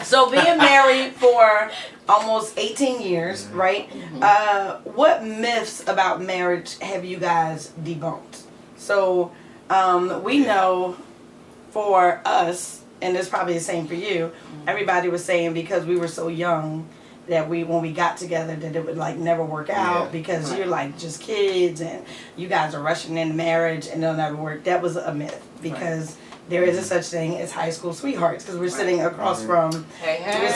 So being married for almost 18 years, right? What myths about marriage have you guys debunked? So we know for us, and it's probably the same for you, everybody was saying because we were so young that when we got together that it would like never work out because you're like just kids and you guys are rushing into marriage and it'll never work. That was a myth because there is a such thing as high school sweethearts because we're sitting across from we're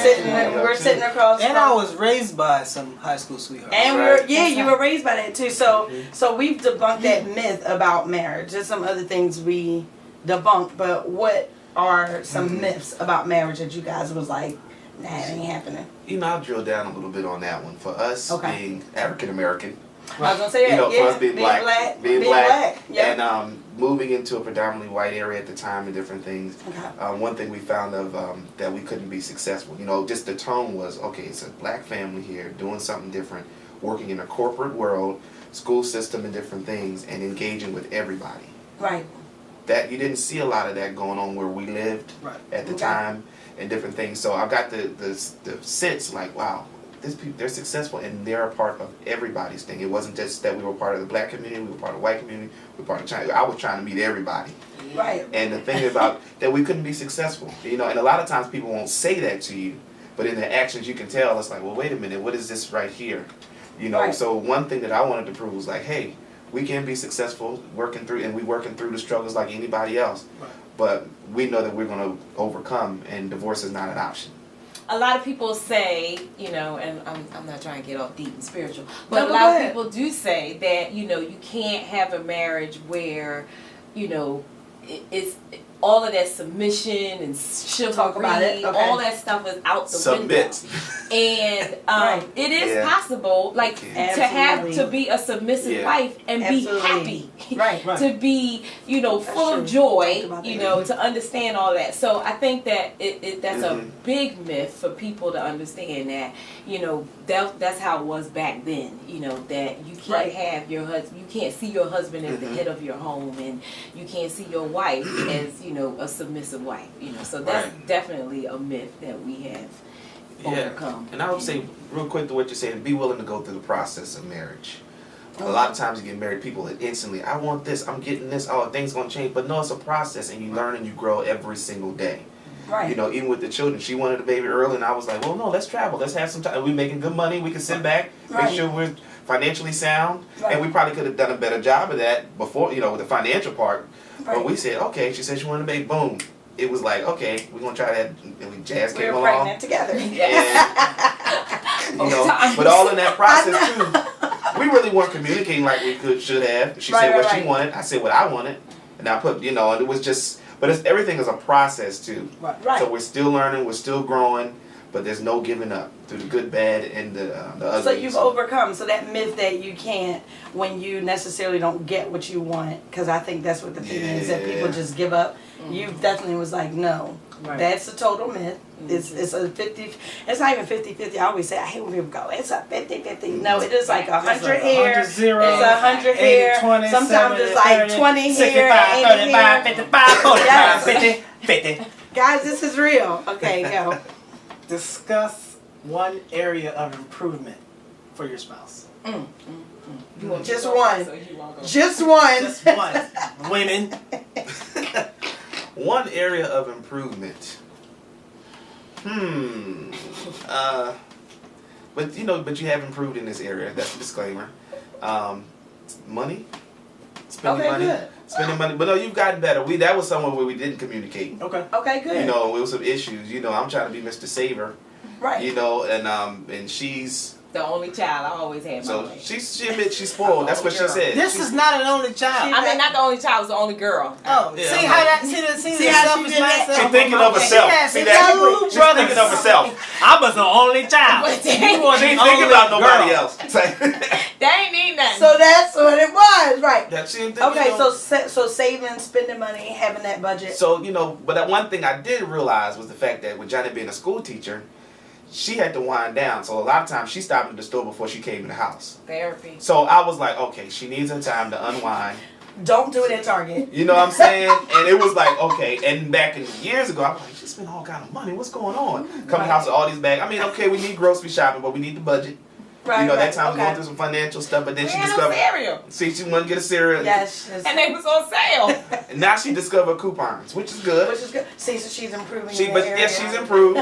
sitting across and from, I was raised by some high school sweethearts. And you were raised by that too. So we've debunked that myth about marriage. There's some other things we debunked, but what are some myths about marriage that you guys was like, nah, it ain't happening? You know, I'll drill down a little bit on that one. For us being African American, I was gonna say that. for us being black, Yep. and moving into a predominantly white area at the time and different things. One thing we found that we couldn't be successful. You know, just the tone was it's a black family here doing something different, working in a corporate world, school system and different things, and engaging with everybody. Right. That you didn't see a lot of that going on where we lived at the time and different things. So I got the sense like, wow, they're successful and they're a part of everybody's thing. It wasn't just that we were part of the black community, we were part of the white community, we were part of China. I was trying to meet everybody. Right. And the thing about that we couldn't be successful, you know, and a lot of times people won't say that to you, but in their actions you can tell. It's like, well, wait a minute, what is this right here? You know, so one thing that I wanted to prove was like, hey, we can be successful working through the struggles like anybody else. But we know that we're going to overcome, and divorce is not an option. A lot of people say, you know, and I'm not trying to get off deep and spiritual, but a lot of people do say that, you know, you can't have a marriage where, you know, it's all of that submission and chivalry, all that stuff is out the window. And it is possible, like, to be a submissive wife and be happy. To be, you know, full of joy, you know, to understand all that. So I think that that's a big myth for people to understand that, you know, that's how it was back then, you know, that you can't have your husband, you can't see your husband as the head of your home, and you can't see your wife as, you know, a submissive wife, you know. So that's definitely a myth that we have overcome. And I would say real quick to what you're saying, be willing to go through the process of marriage. A lot of times you get married people that instantly, I want this, I'm getting this, things gonna change. But no, it's a process, and you learn and you grow every single day. You know, even with the children, she wanted a baby early, and I was like, well, no, let's travel, let's have some time. We're making good money, we can sit back, make sure we're financially sound, and we probably could have done a better job of that before, you know, with the financial part. But we said, okay, she said she wanted a baby, boom. It was like, okay, we're gonna try that, and Jazz came along. We were pregnant together. And, you know, but all in that process too, we really weren't communicating like we should have. She said what she wanted, I said what I wanted, and I put, you know, and it was just, but everything is a process too. So we're still learning, we're still growing, but there's no giving up through the good, bad, and the ugly. So you've overcome. So that myth that you can't when you necessarily don't get what you want, because I think that's what the thing is, that people just give up. You definitely was like, no, that's a total myth. It's a 50. It's not even 50-50. I always say, I hate when people go, it's a 50-50. No, it is like 100 here. It's 100 here. 20, sometimes 70, it's like 30, 20 here, 65, 35, 55, 45, 50, 50. Guys, this is real. Okay, go. Discuss one area of improvement for your spouse. Just one. Just one. Just one. Women. One area of improvement. But you know, but you have improved in this area. That's a disclaimer. Money. Spending money. Good. Spending money. But no, you've gotten better. That was somewhere where we didn't communicate. Okay, good. You know, it was some issues. You know, I'm trying to be Mr. Saver. You know, and she's the only child. I always had. So she admits she's spoiled. That's what she said. This is not an only child. I mean, not the only child. It was the only girl. Oh, yeah, see how that? See how selfish mindset. She's thinking of herself. See that? She's thinking of herself. I was the only child. She's thinking about nobody else. They ain't need nothing. So that's what it was, right? Okay, so saving, spending money, having that budget. So you know, but that one thing I did realize was the fact that with Johnny being a school teacher, she had to wind down. So a lot of times she stopped at the store before she came in the house. Therapy. So I was like, okay, she needs her time to unwind. Don't do it at Target. You know what I'm saying? And it was like, okay. And back in years ago, I was like, you spend all kind of money. What's going on? Come to the house with all these bags. I mean, okay, we need grocery shopping, but we need the budget. Right, you know, right, that time we okay. going through some financial stuff, but then she We had no discovered. cereal. See, she wanted to get a cereal. Yes. And they was on sale. And now she discovered coupons, which is good. Which is good. See, so she's improving. She, in but that area. yes, she's improved.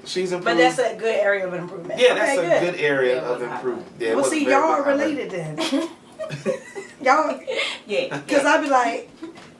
She's improved. But that's a good area of improvement. yeah, that's okay, a good area Yeah, it of was improvement. Yeah, it Well, was see, very y'all are good. related then. Y'all, Yeah. because I be like,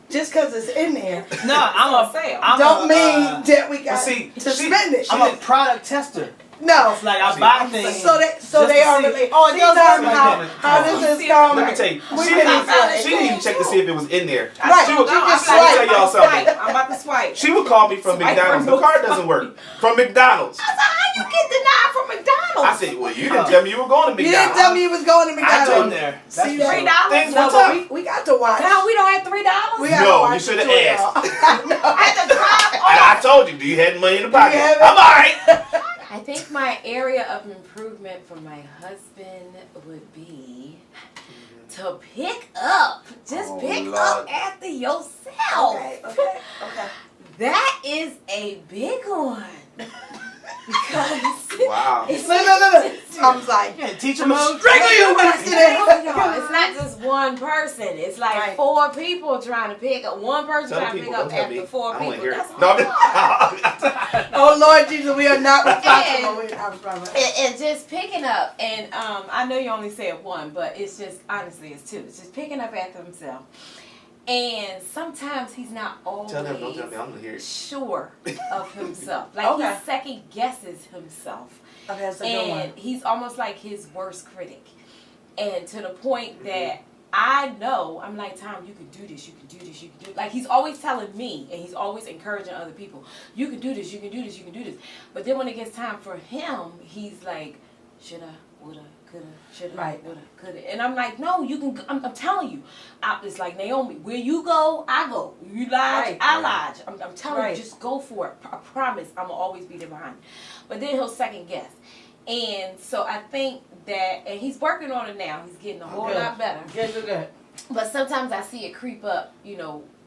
just because it's in there, No, I'm sale. don't mean that we got see, to she- spend it. I'm a product tester. No. It's like I buy things. So they to are see- related. Oh, it See, does Tom, work like how, that. how this is come. Let me tell you, We she can didn't, afford she didn't even check to see if it was in there. Right, She would, you just let me swipe. tell y'all something. I'm about to swipe. She would call me from Swipe McDonald's. The remote. card doesn't work. From McDonald's. I said, how you get denied from McDonald's? I said, well, you didn't tell me you were going to You didn't McDonald's. tell me you was going to I McDonald's. told in there. See That's that? $3? Things No, what's but up? we got to watch. Now we don't have $3. We got to No, watch you should have it too, asked. y'all. I had to drive And I told you, do you have money in the pocket? have it? I'm all right. I think my area of improvement for my husband would be to pick up. Just Oh, pick Lord. up after yourself. Okay. That is a big one. Because Wow. it's No. I was like, Yeah, teacher I'm mode. strangle you when I see that. No, it's not just one person. It's like Right. 4 people trying to pick up. One person Tell trying to people, pick up don't tell after me. 4 I don't want people. to hear it. That's No, hard. Oh Lord Jesus, we are not responsible. We're not responsible. And just picking up, and I know you only said one, but it's just, honestly, it's 2. It's just picking up after himself. And sometimes he's not always Tell them, don't tell me. I'm going to hear it. sure of himself. Like Okay. he second guesses himself. Okay, that's a good one. And he's almost like his worst critic. And to the point that I know, I'm like, Tom, you can do this, you can do this, you can do it. Like he's always telling me, and he's always encouraging other people, you can do this, you can do this, you can do this. But then when it gets time for him, he's like, shoulda, woulda, coulda, shoulda, Right. woulda, coulda. And I'm like, no, you can, I'm telling you. It's like, Naomi, where you go, I go. You lodge, Right. I lodge. I'm telling Right. you, just go for it. I promise, I'm going to always be there behind you. But then he'll second guess. And so I think that, and he's working on it now. He's getting a whole Good. lot better. Good. But sometimes I see it creep up,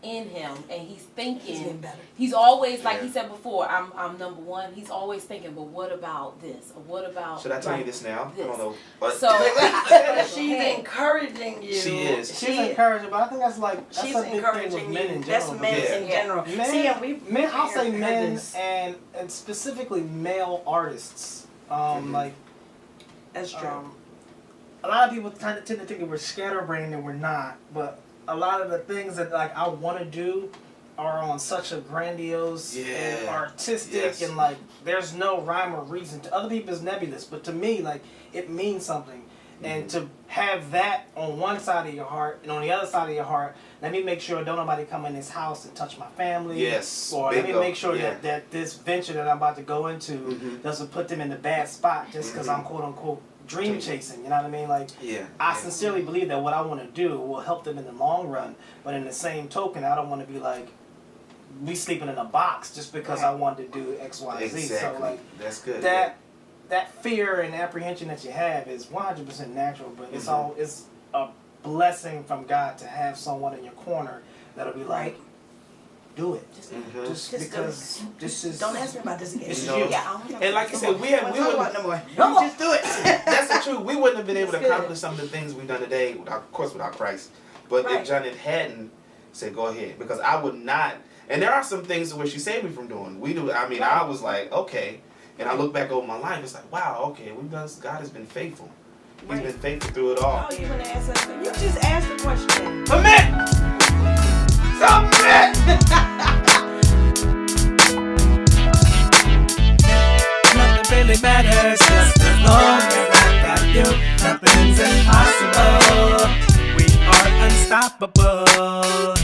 in him, and he's He's getting thinking. better. He's always, like Yeah. he said before, I'm number one. He's always thinking, but what about this? Or what about? Should I tell you this now? This. I don't know. But So She's encouraging you. She is. She's encouraging, but I think that's She's a big thing with encouraging men you. in That's general. men Yeah. in general. Men, See, and we men, I'll say heard men this. and specifically male artists. Like That's true. a lot of people tend to think that we're scatterbrained and we're not, but a lot of the things that like I want to do are on such a grandiose and Yeah. artistic Yes. and like there's no rhyme or reason. To other people it's nebulous, but to me like it means something. And to have that on one side of your heart and on the other side of your heart, let me make sure don't nobody come in this house and touch my family. Yes, Or let me bingo, make sure yeah. that this venture that I'm about to go into Mhm. doesn't put them in the bad spot just because I'm quote unquote dream chasing. You know what I mean? Like yeah. I yeah. sincerely believe that what I want to do will help them in the long run. But in the same token, I don't want to be like we sleeping in a box just because I wanted to do X, Y, Z. Exactly. So like That's good. that fear and apprehension that you have is 100% natural, but it's Mhm. it's a blessing from God to have someone in your corner that'll be like, do it. Mhm. Just Just because this is Don't ask me about this again. This is No. you. Yeah, And like I said, we Don't talk wouldn't. about no more. No more. Just do it. That's the truth. We wouldn't have been able to That's good. accomplish some of the things we've done today, of course, without Christ. But Right. if Janet hadn't said, "Go ahead," because I would not. And there are some things where she saved me from doing. We do. I mean, I was like, okay, and I look back over my life. It's like, wow, okay, we've done. God has been faithful. He's Right. been faithful through it all. Oh, you want to ask us? You just asked the question. Submit. Submit. Nothing really matters, just as long as I got you, nothing's impossible. We are unstoppable.